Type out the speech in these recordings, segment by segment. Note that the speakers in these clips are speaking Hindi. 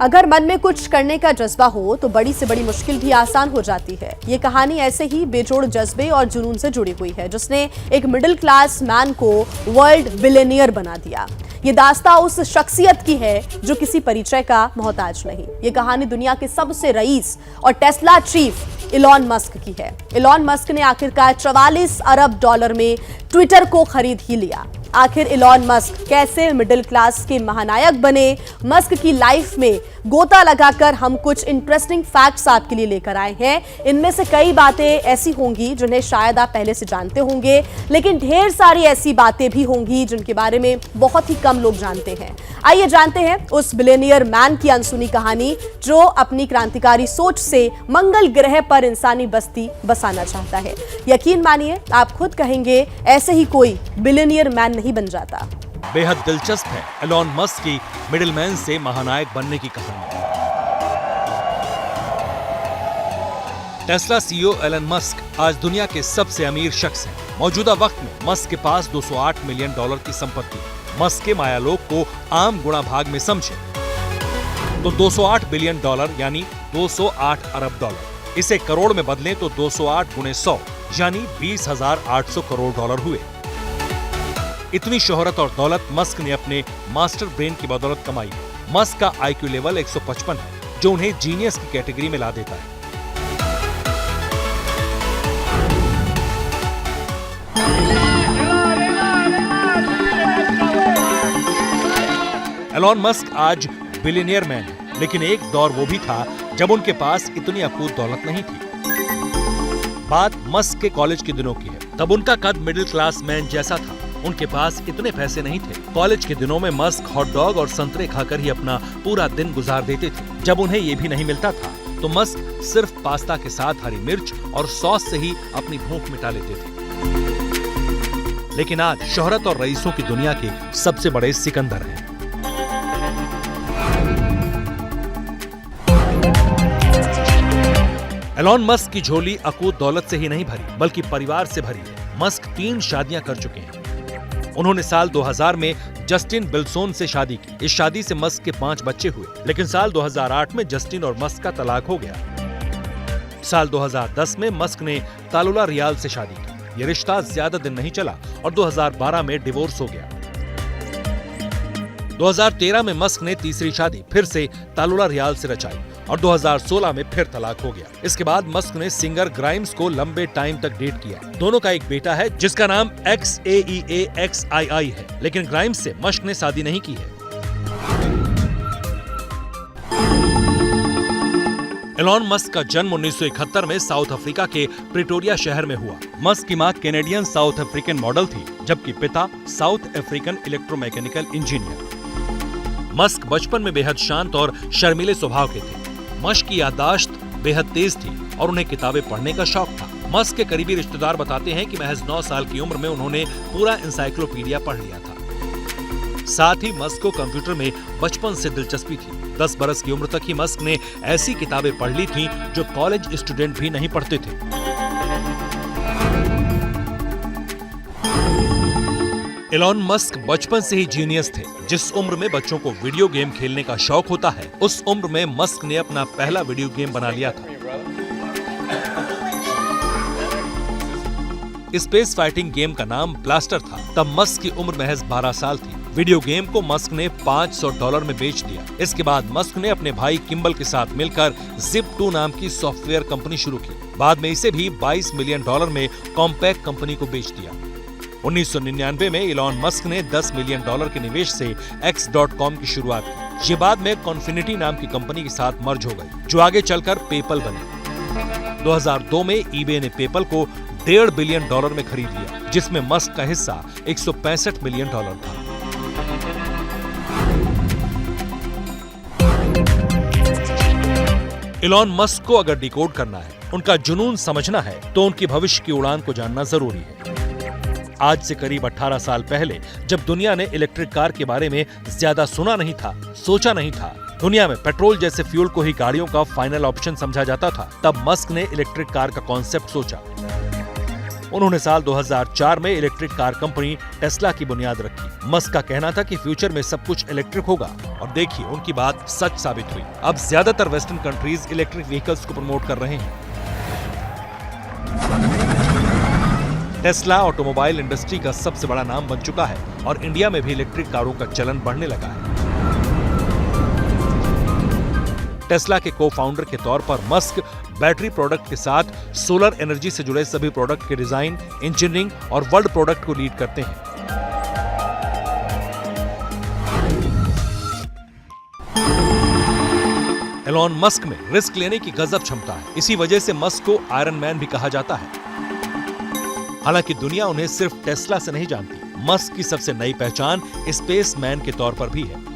अगर मन में कुछ करने का जज्बा हो तो बड़ी से बड़ी मुश्किल भी आसान हो जाती है। ये कहानी ऐसे ही बेजोड़ जज्बे और जुनून से जुड़ी हुई है, जिसने एक मिडिल क्लास मैन को वर्ल्ड बिलियनियर बना दिया। ये दास्तां उस शख्सियत की है जो किसी परिचय का मोहताज नहीं। ये कहानी दुनिया के सबसे रईस और टेस्ला चीफ इलॉन मस्क की है। इलॉन मस्क ने आखिरकार 44 अरब डॉलर में ट्विटर को खरीद ही लिया। आखिर इलॉन मस्क कैसे मिडिल क्लास के महानायक बने? मस्क की लाइफ में गोता लगाकर हम कुछ इंटरेस्टिंग फैक्ट्स आपके लिए लेकर आए हैं। इनमें से कई बातें ऐसी होंगी जिन्हें शायद आप पहले से जानते होंगे, लेकिन ढेर सारी ऐसी बातें भी होंगी जिनके बारे में बहुत ही कम लोग जानते हैं। आइए जानते हैं उस बिलियनियर मैन की अनसुनी कहानी जो अपनी क्रांतिकारी सोच से मंगल ग्रह पर इंसानी बस्ती बसाना चाहता है। यकीन मानिए, आप खुद कहेंगे ऐसे ही कोई बिलियनियर मैन नहीं बन जाता। बेहद दिलचस्प है एलॉन मस्क की मिडिलमैन से महानायक बनने की कहानी। टेस्ला सीईओ एलन मस्क आज दुनिया के सबसे अमीर शख्स हैं। मौजूदा वक्त में मस्क के पास 208 मिलियन डॉलर की संपत्ति है। मस्क के मायालोक को आम गुणा भाग में समझे तो 208 बिलियन डॉलर यानी 208 अरब डॉलर। इसे करोड़ में बदलें तो 208 गुणे 100 यानी 20,800 करोड़ डॉलर हुए। इतनी शोहरत और दौलत मस्क ने अपने मास्टर ब्रेन की बदौलत कमाई है। मस्क का आईक्यू लेवल 155 है, जो उन्हें जीनियस की कैटेगरी में ला देता है। एलॉन मस्क आज बिलियनियर मैन है, लेकिन एक दौर वो भी था जब उनके पास इतनी अकूत दौलत नहीं थी। बात मस्क के कॉलेज के दिनों की है। तब उनका कद मिडिल क्लास मैन जैसा था। उनके पास इतने पैसे नहीं थे। कॉलेज के दिनों में मस्क हॉट डॉग और संतरे खाकर ही अपना पूरा दिन गुजार देते थे। जब उन्हें ये भी नहीं मिलता था तो मस्क सिर्फ पास्ता के साथ हरी मिर्च और सॉस से ही अपनी भूख मिटा लेते थे। लेकिन आज शोहरत और रईसों की दुनिया के सबसे बड़े सिकंदर हैं। एलॉन मस्क की झोली अकूत दौलत से ही नहीं भरी, बल्कि परिवार से भरी है। मस्क 3 शादियां कर चुके हैं। उन्होंने साल 2000 में जस्टिन बिल्सोन से शादी की। इस शादी से मस्क के 5 बच्चे हुए, लेकिन साल 2008 में जस्टिन और मस्क का तलाक हो गया। साल 2010 में मस्क ने तालुला रियाल से शादी की। ये रिश्ता ज्यादा दिन नहीं चला और 2012 में डिवोर्स हो गया। 2013 में मस्क ने तीसरी शादी फिर से तालुला रियाल से रचाई और 2016 में फिर तलाक हो गया। इसके बाद मस्क ने सिंगर ग्राइम्स को लंबे टाइम तक डेट किया। दोनों का एक बेटा है जिसका नाम XAEAXII है, लेकिन ग्राइम्स से मस्क ने शादी नहीं की है। एलॉन मस्क का जन्म 1971 में साउथ अफ्रीका के प्रिटोरिया शहर में हुआ। मस्क की मां कैनेडियन साउथ अफ्रीकन मॉडल थी, जबकि पिता south African electromechanical engineer. Musk बचपन में बेहद शांत और शर्मीले स्वभाव के थे। मस्क की याददाश्त बेहद तेज थी और उन्हें किताबें पढ़ने का शौक था। मस्क के करीबी रिश्तेदार बताते हैं कि महज 9 साल की उम्र में उन्होंने पूरा एनसाइक्लोपीडिया पढ़ लिया था। साथ ही मस्क को कंप्यूटर में बचपन से दिलचस्पी थी। 10 बरस की उम्र तक ही मस्क ने ऐसी किताबें पढ़ ली थीं जो कॉलेज स्टूडेंट भी नहीं पढ़ते थे। एलॉन मस्क बचपन से ही जीनियस थे। जिस उम्र में बच्चों को वीडियो गेम खेलने का शौक होता है, उस उम्र में मस्क ने अपना पहला वीडियो गेम बना लिया था। स्पेस फाइटिंग गेम का नाम ब्लास्टर था। तब मस्क की उम्र महज 12 साल थी। वीडियो गेम को मस्क ने $500 में बेच दिया। इसके बाद मस्क ने अपने भाई किम्बल के साथ मिलकर Zip2 नाम की सॉफ्टवेयर कंपनी शुरू की। बाद में इसे भी $22 मिलियन में कॉम्पैक्ट कंपनी को बेच दिया। 1999 में इलॉन मस्क ने $10 मिलियन के निवेश से X.com की शुरुआत की। ये बाद में कॉन्फिनिटी नाम की कंपनी के साथ मर्ज हो गई, जो आगे चलकर पेपल बनी। 2002 में ईबे ने पेपल को $1.5 बिलियन में खरीद लिया, जिसमें मस्क का हिस्सा $165 मिलियन था। इलॉन मस्क को अगर डिकोड करना है, उनका जुनून समझना है, तो उनकी भविष्य की उड़ान को जानना जरूरी है। आज से करीब 18 साल पहले जब दुनिया ने इलेक्ट्रिक कार के बारे में ज्यादा सुना नहीं था, सोचा नहीं था, दुनिया में पेट्रोल जैसे फ्यूल को ही गाड़ियों का फाइनल ऑप्शन समझा जाता था, तब मस्क ने इलेक्ट्रिक कार का कॉन्सेप्ट सोचा। उन्होंने साल 2004 में इलेक्ट्रिक कार कंपनी टेस्ला की बुनियाद रखी। मस्क का कहना था कि फ्यूचर में सब कुछ इलेक्ट्रिक होगा और देखिए उनकी बात सच साबित हुई। अब ज्यादातर वेस्टर्न कंट्रीज इलेक्ट्रिक व्हीकल्स को प्रमोट कर रहे हैं। टेस्ला ऑटोमोबाइल इंडस्ट्री का सबसे बड़ा नाम बन चुका है और इंडिया में भी इलेक्ट्रिक कारों का चलन बढ़ने लगा है। टेस्ला के को फाउंडर के तौर पर मस्क बैटरी प्रोडक्ट के साथ सोलर एनर्जी से जुड़े सभी प्रोडक्ट के डिजाइन, इंजीनियरिंग और वर्ल्ड प्रोडक्ट को लीड करते हैं। एलॉन मस्क में रिस्क लेने की गजब क्षमता है। इसी वजह से मस्क को आयरन मैन भी कहा जाता है। हालांकि दुनिया उन्हें सिर्फ टेस्ला से नहीं जानती, मस्क की सबसे नई पहचान स्पेस मैन के तौर पर भी है।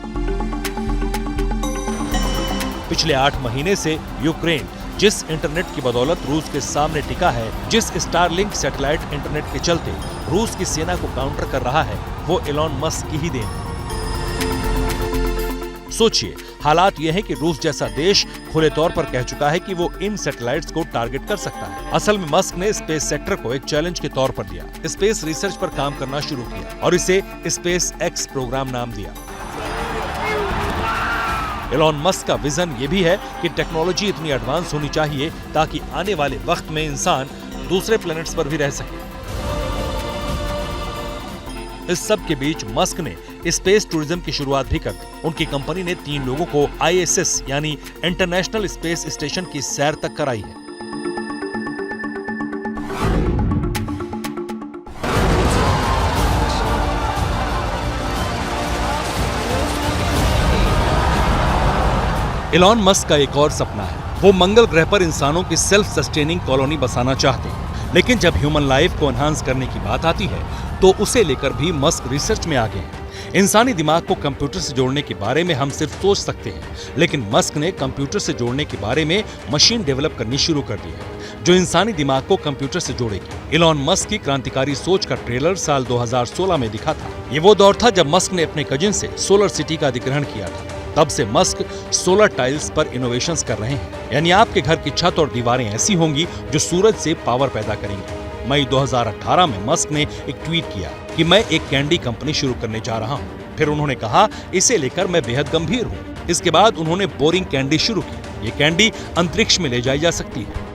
पिछले 8 महीने से यूक्रेन जिस इंटरनेट की बदौलत रूस के सामने टिका है, जिस स्टारलिंक सैटेलाइट इंटरनेट के चलते रूस की सेना को काउंटर कर रहा है, वो एलॉन मस्क की ही देन है। सोचिए, हालात यह है कि रूस जैसा देश खुले तौर पर कह चुका है कि वो इन सैटेलाइट्स को टारगेट कर सकता है। असल में मस्क ने स्पेस सेक्टर को एक चैलेंज के तौर पर लिया, स्पेस रिसर्च पर काम करना शुरू किया और इसे स्पेस एक्स प्रोग्राम नाम दिया। एलॉन मस्क का विजन ये भी है कि टेक्नोलॉजी इतनी एडवांस होनी चाहिए ताकि आने वाले वक्त में इंसान दूसरे प्लैनेट्स पर भी रह सके। इस सब के बीच मस्क ने स्पेस टूरिज्म की शुरुआत भी कर दी। उनकी कंपनी ने 3 लोगों को ISS यानी इंटरनेशनल स्पेस स्टेशन की सैर तक कराई है। एलॉन मस्क का एक और सपना है, वो मंगल ग्रह पर इंसानों की सेल्फ सस्टेनिंग कॉलोनी बसाना चाहते हैं। लेकिन जब ह्यूमन लाइफ को एनहांस करने की बात आती है तो उसे लेकर भी मस्क रिसर्च में आगे हैं। इंसानी दिमाग को कंप्यूटर से जोड़ने के बारे में हम सिर्फ सोच सकते हैं, लेकिन मस्क ने कंप्यूटर से जोड़ने के बारे में मशीन डेवलप करनी शुरू कर दी है जो इंसानी दिमाग को कंप्यूटर से जोड़ेगी। एलॉन मस्क की क्रांतिकारी सोच का ट्रेलर साल 2016 में दिखा था। ये वो दौर था जब मस्क ने अपने कजिन से सोलर सिटी का अधिग्रहण किया था। तब से मस्क सोलर टाइल्स पर इनोवेशंस कर रहे हैं, यानी आपके घर की छत और दीवारें ऐसी होंगी जो सूरज से पावर पैदा करेंगी। मई 2018 में मस्क ने एक ट्वीट किया कि मैं एक कैंडी कंपनी शुरू करने जा रहा हूं। फिर उन्होंने कहा, इसे लेकर मैं बेहद गंभीर हूं। इसके बाद उन्होंने बोरिंग कैंडी शुरू की। ये कैंडी अंतरिक्ष में ले जाई जा सकती है।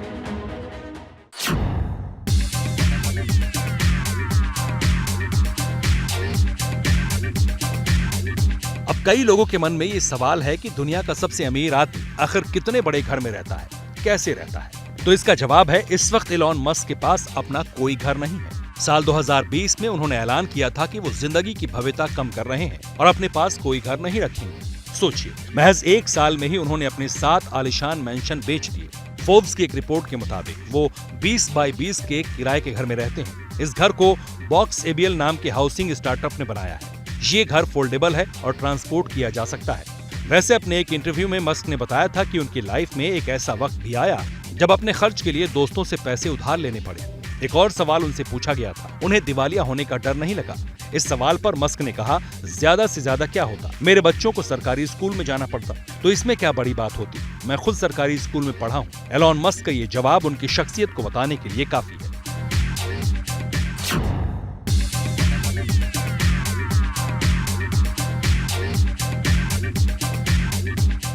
अब कई लोगों के मन में ये सवाल है कि दुनिया का सबसे अमीर आदमी आखिर कितने बड़े घर में रहता है, कैसे रहता है? तो इसका जवाब है, इस वक्त एलॉन मस्क के पास अपना कोई घर नहीं है। साल 2020 में उन्होंने ऐलान किया था कि वो जिंदगी की भव्यता कम कर रहे हैं और अपने पास कोई घर नहीं रखेंगे। सोचिए, महज 1 साल में ही उन्होंने अपने 7 आलीशान मैंशन बेच दिए। फोर्ब्स की एक रिपोर्ट के मुताबिक वो 20 बाय 20 के किराए के घर में रहते हैं। इस घर को बॉक्स एबीएल नाम के हाउसिंग स्टार्टअप ने बनाया है। ये घर फोल्डेबल है और ट्रांसपोर्ट किया जा सकता है। वैसे अपने एक इंटरव्यू में मस्क ने बताया था कि उनकी लाइफ में एक ऐसा वक्त भी आया जब अपने खर्च के लिए दोस्तों से पैसे उधार लेने पड़े। एक और सवाल उनसे पूछा गया था, उन्हें दिवालिया होने का डर नहीं लगा। इस सवाल पर मस्क ने कहा, ज्यादा से ज्यादा क्या होता, मेरे बच्चों को सरकारी स्कूल में जाना पड़ता, तो इसमें क्या बड़ी बात होती, मैं खुद सरकारी स्कूल में पढ़ा हूँ। एलॉन मस्क का ये जवाब उनकी शख्सियत को बताने के लिए काफी है।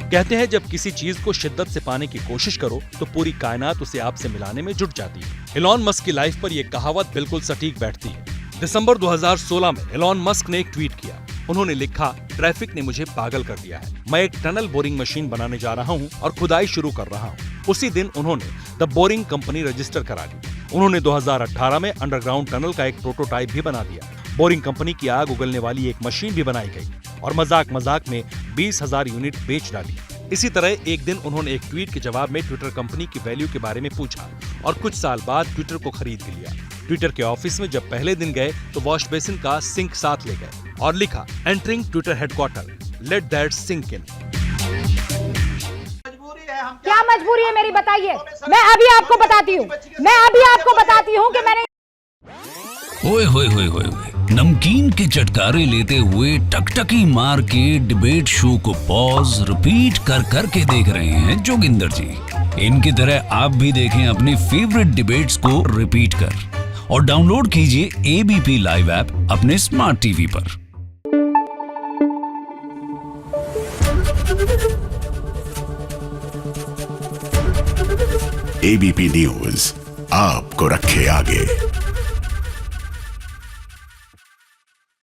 कहते हैं, जब किसी चीज को शिद्दत से पाने की कोशिश करो तो पूरी कायनात उसे आपसे मिलाने में जुट जाती है। एलॉन मस्क की लाइफ पर यह कहावत बिल्कुल सटीक बैठती है। दिसंबर 2016 में एलॉन मस्क ने एक ट्वीट किया। उन्होंने लिखा, ट्रैफिक ने मुझे पागल कर दिया है। मैं एक टनल बोरिंग मशीन बनाने जा रहा हूं और खुदाई शुरू कर रहा हूं। उसी दिन उन्होंने द बोरिंग कंपनी रजिस्टर करा ली। उन्होंने 2018 में अंडरग्राउंड टनल का एक प्रोटोटाइप भी बना दिया। बोरिंग कंपनी की आग उगलने वाली एक मशीन भी बनाई गई और मजाक मजाक में 20,000 यूनिट बेच डाली। इसी तरह एक दिन उन्होंने एक ट्वीट के जवाब में ट्विटर कंपनी की वैल्यू के बारे में पूछा और कुछ साल बाद ट्विटर को खरीद लिया। ट्विटर के ऑफिस में जब पहले दिन गए तो वॉश बेसिन का सिंक साथ ले गए और लिखा, entering Twitter headquarter, let that sink in. क्या मजबूरी है मेरी, बताइए। मैं अभी आपको बताती हूँ कि मैंने ओए होए होए होए नमकीन के चटकारे लेते हुए टकटकी मार के डिबेट शो को पॉज रिपीट कर कर के देख रहे हैं जोगिंदर जी। इनकी तरह आप भी देखें अपनी फेवरेट डिबेट्स को रिपीट कर और डाउनलोड कीजिए एबीपी लाइव ऐप अपने स्मार्ट टीवी पर। एबीपी न्यूज आपको रखे आगे।